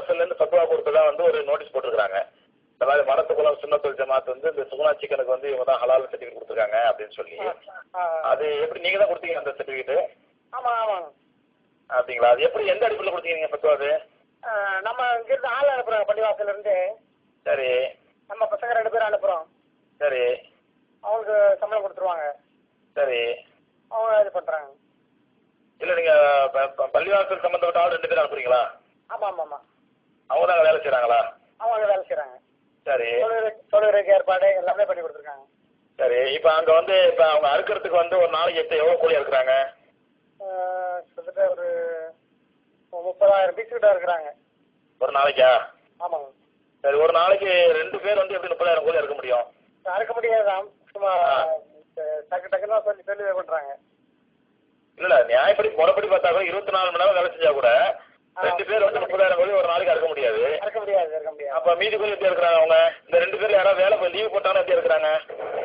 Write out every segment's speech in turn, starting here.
பள்ளிவாசல்ல இருந்து ஃபத்வா கொடுத்ததா வந்து ஒரு நோட்டீஸ் போட்டிருக்காங்க. இந்த மாதிரி மடத்துக்குளம் சுன்னத்துல் ஜமாத் வந்து இந்த சுகுணா சிக்கனுக்கு வந்து இவங்க தான் ஹலால் சர்டிஃபிகேட் கொடுத்துருக்காங்க அப்படின்னு சொல்லி. அது எப்படி நீங்க தான் கொடுத்தீங்க அந்த சர்டிஃபிகேட்? ஆமாம் ஆமாங்க. அப்படிங்களா? அது எப்படி எந்த அடிப்படையில் கொடுத்தீங்க ஃபத்வா? அது நம்ம இங்கிருந்து ஆள் அனுப்புகிறோம் பள்ளிவாசல்ல இருந்து. சரி. நம்ம பசங்க 2 பேரும் அனுப்புகிறோம். சரி. அவங்களுக்கு சம்பளம் கொடுத்துருவாங்க. சரி. அவங்க இது பண்ணுறாங்க. இல்லை நீங்கள் பள்ளிவாசல் சம்மந்தப்பட்ட ஆள் 2 பேரும் அனுப்புறீங்களா? ஆமாம் ஆமாம் ஆமாம். அவங்க தான் வேலை செய்கிறாங்களா? அவங்க வேலை செய்கிறாங்க. சரி. தொழுகைக்கு ஏற்பாடு எல்லாமே பண்ணி கொடுத்துருக்காங்க. சரி. இப்போ அங்கே வந்து இப்போ அவங்க அறுக்கிறதுக்கு வந்து ஒரு நாளைக்கு எவ்வளோ கூலி இருக்கிறாங்க? கிட்டத்தட்ட ஒரு 30,000 பீஸ் கிட்ட இருக்கிறாங்க. ஒரு நாளைக்கா? ஆமாங்க. சரி. ஒரு நாளைக்கு 2 பேர் வந்து எப்படி 30,000 கூலி இருக்க முடியும்? அறுக்க முடியாதான், சும்மா டக்கு டக்குன்னு தான் சொல்லி இது பண்ணுறாங்க. இல்லை நியாயப்படி முறைப்படி பார்த்தா கூட 24 மணி நேரம் வேலை செஞ்சா கூட 2 பேர் வந்து 30,000 கூலி ஒரு நாளைக்கு அறுக்க முடியாது. அப்போ மீதி கூலி எப்படி இருக்கிறாங்க அவங்க? இந்த 2 பேர் யாராவது வேலை போய் லீவ் போட்டாலும் எப்படி இருக்கிறாங்க?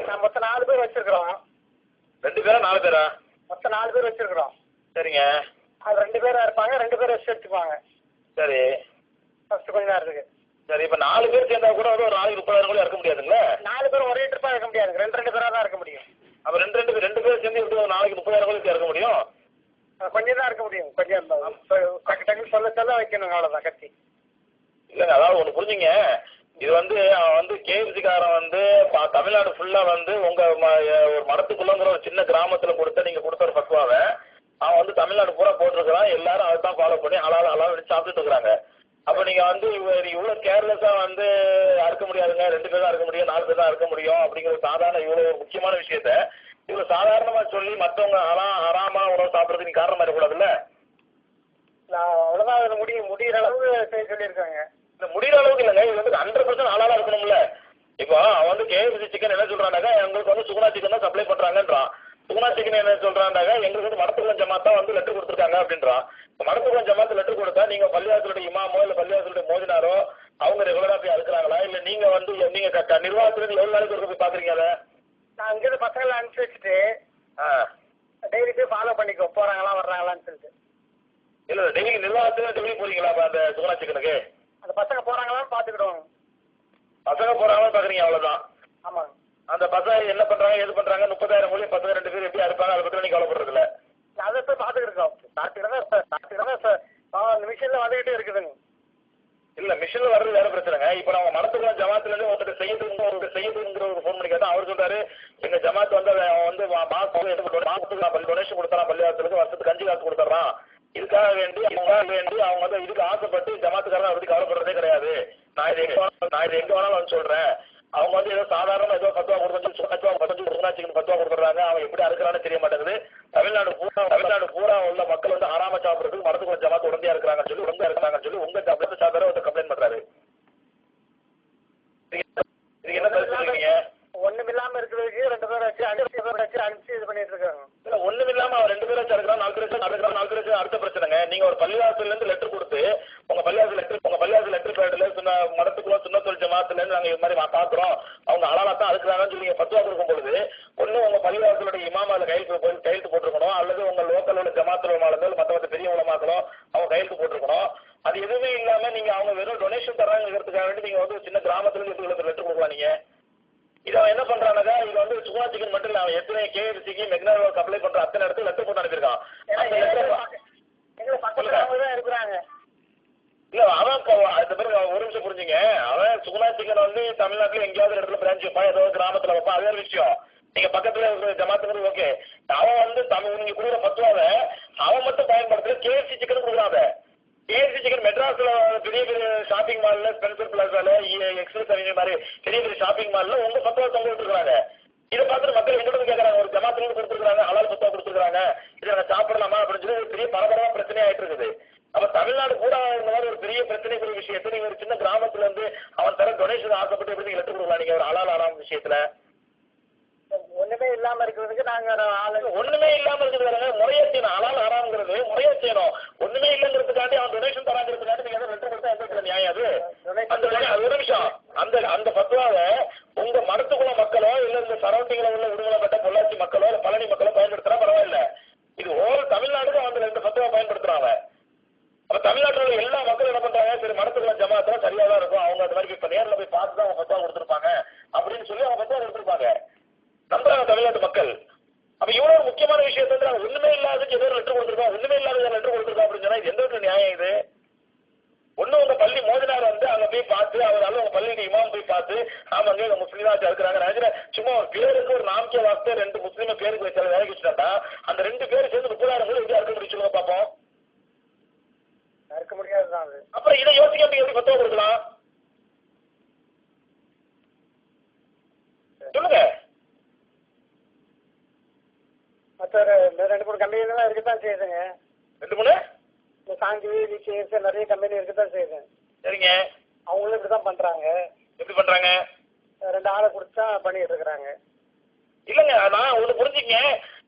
நான் மொத்தம் 4 பேர் வச்சிருக்கிறோம். 2 பேரா 4 பேரா? மொத்தம் 4 பேர் வச்சிருக்கிறோம். சரிங்க. அது 2 பேரா இருப்பாங்க, 2 பேர் ரெஸ்ட் எடுத்துக்குவாங்க. சரி. ஃபர்ஸ்ட் கொஞ்ச நேரத்துக்கு. சரி. இப்போ 4 பேர் சேர்ந்தா கூட வந்து ஒரு நாளைக்கு 30,000 கூலி இருக்க முடியாதுங்களா? 4 பேர் ஒரே ட்ரிப்பாக இருக்க முடியாது, 2 பேராக தான் இருக்க முடியும். அப்போ 2 பேர் சேர்ந்து எப்படி ஒரு நாளைக்கு 30,000 கூலி இருக்க முடியும்? கொஞ்சம் தான் இருக்க முடியும். கொஞ்சம் டக்கு டக்குன்னு சொல்ல வைக்கணும், அவ்வளோதான் கத்தி. இல்லைங்க, அதாவது ஒன்று புரிஞ்சுங்க. இது வந்து அவன் வந்து கேஎஃப்சிக்காரன் வந்து தமிழ்நாடு ஃபுல்லாக வந்து உங்கள் ஒரு மடத்துக்குள்ளங்கிற ஒரு சின்ன கிராமத்தில் நீங்கள் கொடுத்த ஒரு ஃபத்வாவை அவன் வந்து தமிழ்நாடு பூரா போட்டிருக்கிறான். எல்லாரும் அதை தான் ஃபாலோ பண்ணி ஹலால் வச்சு சாப்பிட்டுட்டு இருக்கிறாங்க. அப்போ நீங்கள் வந்து இவ்வளோ கேர்லெஸ்ஸாக வந்து அறுக்க முடியாதுங்க, 2 பேர் தான் இருக்க முடியும், 4 பேர் தான் இருக்க முடியும் அப்படிங்கிற சாதாரண இவ்வளோ ஒரு முக்கியமான விஷயத்த இவ்வளோ சாதாரணமாக சொல்லி மற்றவங்க ஹராமான உணவு சாப்பிட்றதுக்கு நீ காரணமாக இருக்கக்கூடாதுல்ல? அவ்வளோதான் அதில் முடிகிற அளவுக்கு செய்ய சொல்லியிருக்காங்க. இந்த முடிகிற அளவுக்கு இல்லைங்க, இது வந்து 100% ஹலாலாக இருக்கணும்ல. இப்போ அவன் வந்து கேஎஃப்சி சிக்கன் என்ன சொல்கிறானாக்கா, எங்களுக்கு வந்து சுகுணா சிக்கன் தான் சப்ளை பண்ணுறாங்கன்றான். சுகுணா சிக்கன் என்ன சொல்கிறாண்டாக்கா, எங்களுக்கு வந்து மடத்துக்குளம் ஜமாத் தான் வந்து லெட்டர் கொடுத்துருக்காங்க அப்படின்றான். மடத்துக்குளம் ஜமாத் லெட்டர் கொடுத்தா நீங்கள் பள்ளிவாசலுடைய இமாமோ இல்லை பள்ளிவாசலுடைய மோதினாரோ அவங்க ரெகுலராக போய் அறுக்கிறாங்களா? இல்லை நீங்கள் வந்து நீங்கள் நிர்வாகத்துலேருந்து எவ்வளோ நாளைக்கு ஒருக்க போய் பார்க்குறீங்க அதை? நான் இங்கேருந்து பசங்களை அனுப்பிச்சி வச்சுட்டு டெய்லி போய் ஃபாலோ பண்ணிக்கோ, போகிறாங்களா வர்றாங்களான்னு சொல்லிட்டு. இல்லை டெய்லி நிர்வாகத்தில் டெய்லி போகிறீங்களா அப்போ அந்த சுகுணா சிக்கனுக்கு? அந்த பசங்க போகிறாங்களான்னு பார்த்துக்கிடுவோம். பசங்க போகிறாங்களான்னு பார்க்குறீங்க, அவ்வளோதான். ஆமாங்க. அந்த பசங்க என்ன பண்ணுறாங்க எது பண்ணுறாங்க? 30,000 கூலி பசங்க 2 பேர் எப்படி அறுப்பாங்க அதை பற்றி நீங்கள் கவலைப்படுறதில்ல? அதை போய் பார்த்துக்கிட்டு இருக்கோம். அந்த மிஷினில் வந்துக்கிட்டே இருக்குதுங்க. இல்லை மிஷினில் வர்றது வேறு பிரச்சனைங்க. இப்போ நம்ம மடத்துக்குள்ள ஜமாத்துலேருந்து ஒருத்தர் செய்யறதுங்கிற ஒரு ஃபோன் பண்ணி கேட்டால் அவர் சொல்கிறாரு, எங்கள் ஜமாத் வந்து அவன் வந்து மாதத்துக்கு நான் டொனேஷன் கொடுத்துறான், பள்ளிவாசலுக்கு வருஷத்துக்கு 5 காசு கொடுத்துட்றான். இதுக்காக வேண்டி அவங்க வந்து இதுக்கு ஆசைப்பட்டு ஜமாத்துக்காரன் அதை பற்றி கவலைப்படுறதே கிடையாது. நான் இது எங்கே வேணாலும் வந்து சொல்கிறேன். அவங்க வந்து ஏதோ சாதாரணமாக ஏதோ ஃபத்வா சிக்கன் ஃபத்வா கொடுத்துட்றாங்க. அவன் எப்படி அறுக்கிறான்னு தெரிய மாட்டேங்குது. தமிழ்நாடு பூரா உள்ள மக்கள் வந்து ஹராம சாப்பிட்றதுக்கு மடத்துக்குள்ள ஜமாத் உடந்தையா இருக்கிறாங்கன்னு சொல்லி உங்க சாப்பிட்ற ஒரு கம்ப்ளைண்ட் பண்றாரு. இதுக்கு என்ன பதில் சொல்றீங்க? ஒண்ணுமில்லாம இருக்கிறதுக்கு 2 பேர் வச்சு அனுப்பிச்சு இது பண்ணிட்டு இருக்காங்க. இல்ல ஒண்ணுமில்லாம அவன் 2 பேர் வச்சு அறுக்கிறான், 4 பேர் வச்சு அடுத்த பிரச்சனைங்க. நீங்க ஒரு பள்ளிவாசல்ல இருந்து லெட்டர் கொடுத்து உங்க பள்ளிவாசல் லெட்டர் பேட்ல மடத்துக்குள்ள சுன்னத்துல் ஜமாத்துல இருந்து நாங்க இது மாதிரி பாக்குறோம், அவங்க ஹலாலா தான் அறுக்கிறாங்கன்னு சொல்லி நீங்க ஃபத்வா கொடுக்கும் பொழுது ஒண்ணு உங்க பள்ளிவாசலுடைய இமாமால கையெழுத்து போட்டிருக்கணும், அல்லது உங்க லோக்கல் உள்ள ஜமாத்துல உலமாக்கள் மற்ற பெரிய உலமாக்களும் அவங்க கையெழுத்து போட்டிருக்கணும். அது எதுவுமே இல்லாம நீங்க அவங்க வெறும் டொனேஷன் தர்றாங்கிறதுக்காக வேண்டி நீங்க வந்து சின்ன கிராமத்துல இருந்து லெட்டர் கொடுக்கலாம். நீங்க இதை அவன் என்ன பண்றானாக்கா, இது வந்து சுகுணா சிக்கன் மட்டும் இல்லை, அவன் எத்தனை கேஎஃப்சிக்கு மெக்னாருக்கு அப்ளை பண்ற அத்தனை இடத்துல லெட்டர் போட்டு அனுப்பியிருக்கான். இருக்கிறாங்க. இல்ல அவன் அந்த பிறகு ஒரு நிமிஷம் புரிஞ்சுங்க, அவன் சுகுணா சிக்கன் வந்து தமிழ்நாட்டுல எங்கேயாவது இடத்துல பிரான்ச் வைப்பான், ஏதோ கிராமத்துல வைப்பான், அதே விஷயம். நீங்க பக்கத்துல இருக்கிற ஜமாத்துக்கு ஓகே. அவன் வந்து நீங்க கொடுக்குற ஃபத்வாவை அவன் மட்டும் பயன்படுத்துற கேஎஃப்சி சிக்கன் கொடுக்குறாங்க. கேஎஃப்சி சிக்கன் மெட்ராஸ்ல பெரிய பெரிய ஷாப்பிங் மால்ல, ஸ்பென்சர் பிளாசால, எக்ஸ்பிரஸ் அவென்யூ மாதிரி பெரிய பெரிய ஷாப்பிங் மால்ல உங்க ஃபத்வா தொங்க விட்டுருக்காங்க. இதை பார்த்துட்டு மக்கள் எங்கிட்ட கேட்கறாங்க, ஒரு ஜமாத்துல கொடுத்துருக்காங்க, ஹலால் ஃபத்வா கொடுத்துருக்காங்க, இதை நாங்கள் சாப்பிடலாமா அப்படின்னு சொல்லி ஒரு பெரிய பரபரமா பிரச்சனை ஆயிட்டு இருக்குது. அப்ப தமிழ்நாடு கூட இந்த மாதிரி ஒரு பெரிய பிரச்சனைக்குரிய விஷயத்தை நீங்க ஒரு சின்ன கிராமத்துல இருந்து அவன் தர டொனேஷன் ஆசைப்பட்டு எப்படி நீங்க லெட்டர் கொடுக்கலாம்? நீங்க ஒரு ஹலால் ஹராம் விஷயத்துல ஒண்ணுமே இல்லாம இருக்கிறதுக்கு நாங்க ஒண்ணுமே இல்லாம இருக்கிறது முறையா செய்யணும். ஹலால் ஹராம்ங்கிறது முறையா செய்யணும். ஒண்ணுமே இல்லைங்கிறதுக்காண்டி அவன் டொனேஷன் தராங்கிறதுக்காண்டி நீங்க லெட்டர் கொடுத்தா எந்த நியாயம் அது? அந்த ஒரு நிமிஷம் அந்த ஃபத்வாவை உங்க மடத்துக்குள்ள மக்களோ இல்ல இந்த சரௌண்டிங்ல உள்ள உடுமலைப்பட்ட பொள்ளாச்சி மக்களோ இல்ல பழனி மக்களோ பயன்படுத்துறா பரவாயில்ல. இது ஓவர் தமிழ்நாடுக்கு அந்த 2 ஃபத்வா பயன்படுத்துறாங்க. அப்ப தமிழ்நாட்டில் உள்ள எல்லா மக்களும் என்ன பண்றாங்க, சரி மடத்துக்குள்ள தமிழ்நாட்டு மக்கள். அப்ப இவ்வளவு ஒரு முக்கியமான விஷயத்தை வந்து நாங்க ஒண்ணுமே இல்லாததுக்கு ஏதோ லெட்டர் கொடுத்துருக்கோம், ஒண்ணுமே இல்லாத லெட்டர் கொடுத்துருக்கோம் அப்படின்னு சொன்னா இது எந்த ஒரு நியாயம் இது? ஒண்ணு உங்க பள்ளி மோதினார் வந்து அங்க போய் பார்த்து அவரால் உங்க பள்ளிக்கு இமாம் போய் பார்த்து ஆமாங்க இங்க முஸ்லீமாச்சு இருக்கிறாங்க நினைக்கிறேன். சும்மா ஒரு பேருக்கு ஒரு நாமக்கே வார்த்தை 2 முஸ்லீம பேருக்கு வச்சாலும் வேலைக்கு வச்சுட்டாண்டா அந்த 2 பேர் சேர்ந்து 30,000 பேர் எப்படி இருக்க முடிச்சுங்க பாப்போம். இருக்க முடியாதுதான். அப்புறம் இதை யோசிக்க எப்படி பத்தவ கொடுக்கலாம் சொல்லுங்க. மற்ற 2-3 கம்பெனிலாம் இருக்கத்தான் செய்யுதுங்க. 2-3 இந்த சாங்கி விகேஎஸ் நிறைய கம்பெனி இருக்கத்தான் செய்யுது. சரிங்க. அவங்களும் இப்படிதான் பண்றாங்க. எப்படி பண்றாங்க? 2 ஆளை கொடுத்து தான் பண்ணிட்டு இருக்கிறாங்க. இல்லங்க நான் ஒண்ணு புரிஞ்சுங்க,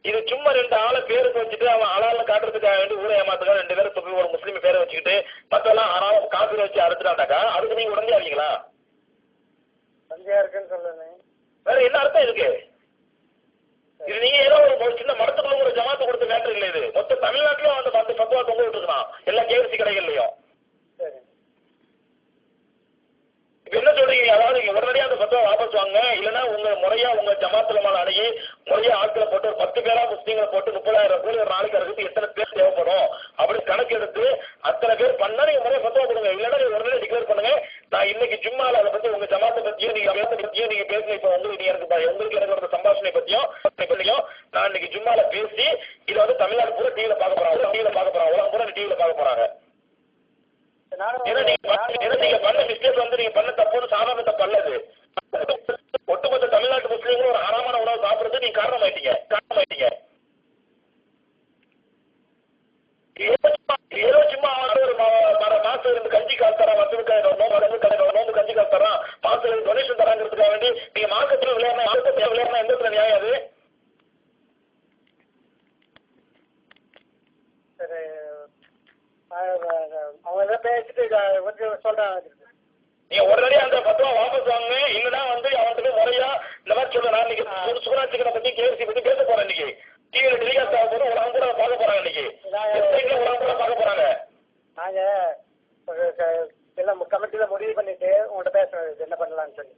இது சும்மா 2 ஆளை பேருக்கு வச்சுட்டு அவன் அலால காட்டுறதுக்காக வேண்டி ஊரை ஏமாத்துக்காக 2 பேரை சொல்லி ஒரு முஸ்லீம் பேரை வச்சுக்கிட்டு மத்தெல்லாம் ஆனாலும் காசு வச்சு அறுத்துட்டாண்டாக்கா அதுக்கு நீங்க உடனே ஆவீங்களா? சந்தையா இருக்குன்னு சொல்லுங்க. வேற என்ன அர்த்தம் இருக்கு? இது நீங்க ஏதோ ஒரு சின்ன மடத்துக்குள்ள ஒரு ஜமாத்து கொடுத்த மேட்டர் இல்லை, இது மொத்த தமிழ்நாட்டிலும் அந்த 10 பத்துவா தொங்க விட்டுருக்கலாம் எல்லா கேஎஃப்சி கடைகள்லயும். சரி இப்ப என்ன சொல்றீங்க? அதாவது நீங்க உடனடியா அந்த பத்துவா வாபஸ் வாங்க, இல்லைன்னா உங்க முறையா உங்க ஜமாத்துல மேல அணுகி முறையா ஆட்களை போட்டு ஒரு 10 பேரா முஸ்லீம்களை போட்டு 30,000 கோடி ஒரு நாளைக்கு அதுக்கு எத்தனை பேர் தேவைப்படும் அப்படி கணக்கு எடுத்து அத்தனை பேர் பண்ணா நீங்க முறையா பத்துவா கொடுங்க. இல்லைன்னா நீங்க உடனே டிக்ளேர் பண்ணுங்க நான் இன்னைக்கு ஜும்மால அதை பத்தி உங்க ஜமாத்தை பத்தியும் நீங்க பேசுங்க. இப்ப உங்களுக்கு எனக்கு ஒரு சம்பாஷணை பத்தியும் நான் இன்னைக்கு ஜும்மால பேசி இதை வந்து தமிழ்நாடு பூரா டிவில பார்க்க போறாங்க, உலகம் பூரா டிவில பார்க்க போறாங்க. ஏன்னா நீங்க பண்ண மிஸ்டேக் வந்து நீங்க பண்ண தப்புன்னு சாதாரண தப்பு அல்லது. ஒட்டுமொத்த தமிழ்நாட்டு முஸ்லீம்களும் ஒரு ஹராமான உணவு சாப்பிடுறது நீங்க காரணமாயிட்டீங்க. ஏதோ சும்மா ஒரு மாசம் இருந்து கஞ்சி காசு தரான், நோம்பு கஞ்சி காசு தரான், மாசம் டொனேஷன் தராங்கிறதுக்காக வேண்டி நீங்க மார்க்கெட்ல விளையாடுனா எந்த நியாயம் அது? சரி அவங்க எல்லாம் பேசிட்டு சொல்றாங்க. நீங்க உடனடியா அந்த பத்துவா வாபஸ் வாங்க, இல்லைன்னா வந்து அவன்கிட்ட முறையா இந்த மாதிரி சொல்றேன். நான் இன்னைக்கு சுகுணா சிக்கனை பத்தி கேஎஃப்சி பத்தி பேச போறேன். இன்னைக்கு டிவியில டெலிகாஸ்ட் ஆக போது உலகம் கூட பார்க்க போறாங்க. இன்னைக்கு உலகம் கூட பார்க்க போறாங்க. நாங்க எல்லாம் கமிட்டியில முடிவு பண்ணிட்டு உங்கள்கிட்ட பேசுறது என்ன பண்ணலாம்னு சொல்லி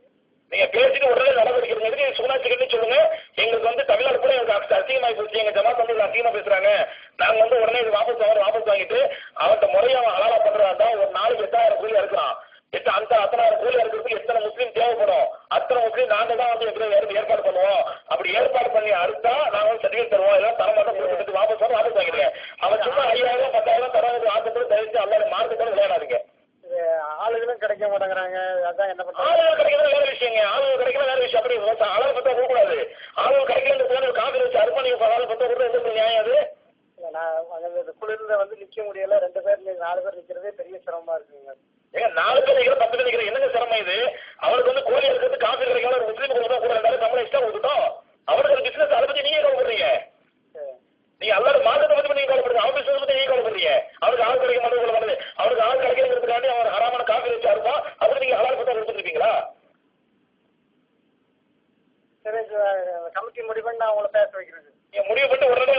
நீங்க பேசிட்டு உடனே நடவடிக்கை சுகுணா சிக்கன் சொல்லுங்க. எங்களுக்கு வந்து தமிழ்நாடு கூட எங்களுக்கு அசிங்கமாகி போச்சு, எங்க ஜமாத் வந்து அசிங்கமா பேசுறாங்க, நாங்க வந்து உடனே இது வாபஸ் வாங்கிட்டு அவன்கிட்ட முறையை அவன் அலாலா பண்றதா ஒரு நாளைக்கு 8,000 கூலி இருக்கிறான். அந்த 10,000 கூலி இருக்கிறதுக்கு எத்தனை முஸ்லீம் தேவைப்படும்? அத்தனை முஸ்லீம் நாங்க தான் வந்து ஏற்பாடு பண்ணுவோம். அப்படி ஏற்பாடு பண்ணி அறுத்தா நாங்க வந்து சர்டிஃபிகேட் தருவோம். எல்லாம் தரமாட்டம் கொடுத்துட்டு வாபஸ் வாங்கிடுங்க. அவன் சும்மா 5,000 10,000 தரவங்க ஆசைப்பட்டு தயவுச்சு அல்ல மார்க்கெட்டோட விளையாடாதீங்க. ஆளுகளும் கிடைக்க மாட்டேங்கிறாங்க. அதான் என்ன பண்றாங்க? ஆளுகள் கிடைக்கிறது வேற விஷயங்க, ஆளுகள் கிடைக்கல வேற விஷயம். அப்படி ஆளுகள் பத்தா கொடுக்கூடாது. ஆளுகள் கிடைக்கல காசு வச்சு அறுப்பணி ஆளுகள் பத்தா கொடுத்தா எந்த நியாயம் அது? நான் குளிர்ல வந்து நிக்க முடியல, 2 பேர் 4 பேர் நிக்கிறதே பெரிய சிரமமா இருக்குங்க. ஏங்க 4 பேர் நிக்கிற 10 பேர் நிக்கிற என்னங்க சிரமம் இது? அவருக்கு வந்து கோழி இருக்கிறது காசு கிடைக்காத ஒரு முஸ்லீம் கூட 2,000 நம்மள இஷ்டம் கொடுத்துட்டோம். அவருக்கு பிசினஸ் அதை பத்தி நீங்க கவலைப்படுறீங்க. நீங்க எல்லா மாதத்தை பத்தி நீங்க கவலைப்படுறீங்க, அவங்க பிசினஸ் பத்தி நீங்க கவலைப்படுறீங்க. அவருக்கு ஆள் கிடைக்க மாட்டேங்குது, அவருக்கு ஆள் கிடைக்கிறதுக்காண்டி அவர் ஹராமான காசு வச்சு அறுப்போம். அதுக்கு நீங்க ஹலால் பத்தா கொடுத்துருப்பீங்களா? சரி கமிட்டி முடிவு பண்ணி நான் உங்களை பேச வைக்கிறேன். நீங்க முடிவு பண்ணிட்டு உடனே